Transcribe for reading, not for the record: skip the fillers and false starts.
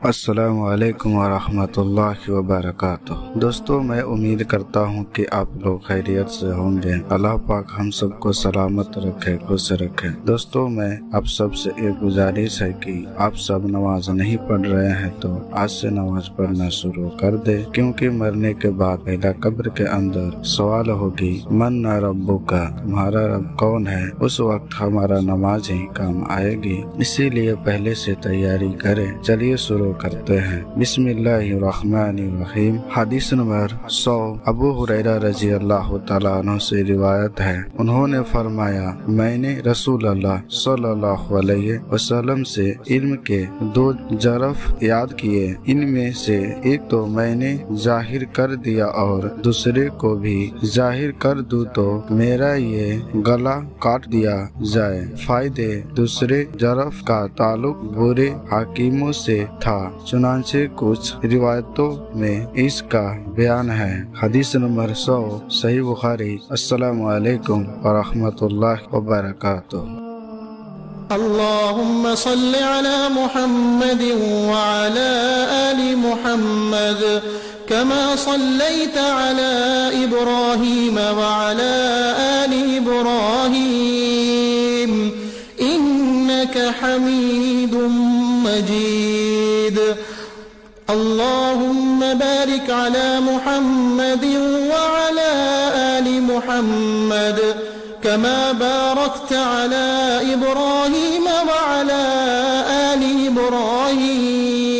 السلام علیکم ورحمۃ اللہ وبرکاتہ۔ دوستو، میں امید کرتا ہوں کہ آپ لوگ خیریت سے ہوں گے۔ اللہ پاک ہم سب کو سلامت رکھے، خوش رکھے۔ دوستو، میں آپ سب سے ایک گزارش ہے کہ آپ سب نماز نہیں پڑھ رہے ہیں تو آج سے نماز پڑھنا شروع کر دے، کیونکہ مرنے کے بعد پہلا قبر کے اندر سوال ہوگی من ربک، تمہارا رب کون ہے؟ اس وقت ہمارا نماز ہی کام آئے گی، اسی لیے پہلے سے تیاری کریں۔ چلیے شروع کرتے ہیں۔ بسم اللہ الرحمن الرحیم۔ حدیث نمبر 100 ابو ہریرہ رضی اللہ تعالیٰ عنہ سے روایت ہے، انہوں نے فرمایا، میں نے رسول اللہ صلی اللہ علیہ وسلم سے علم کے 2 ظرف یاد کیے، ان میں سے ایک تو میں نے ظاہر کر دیا اور دوسرے کو بھی ظاہر کر دوں تو میرا یہ گلا کاٹ دیا جائے۔ فائدے: دوسرے ظرف کا تعلق برے حاکموں سے تھا، چنانچہ کچھ روایتوں میں اس کا بیان ہے۔ حدیث نمبر 100 صحیح بخاری۔ السلام علیکم ورحمۃ اللہ وبرکاتہ۔ اللهم صل على محمد وعلى آل محمد كما صليت على إبراهيم وعلى آل إبراهيم إنك حميد مجيد۔ اللهم بارك على محمد وعلى آل محمد كما باركت على إبراهيم وعلى آل إبراهيم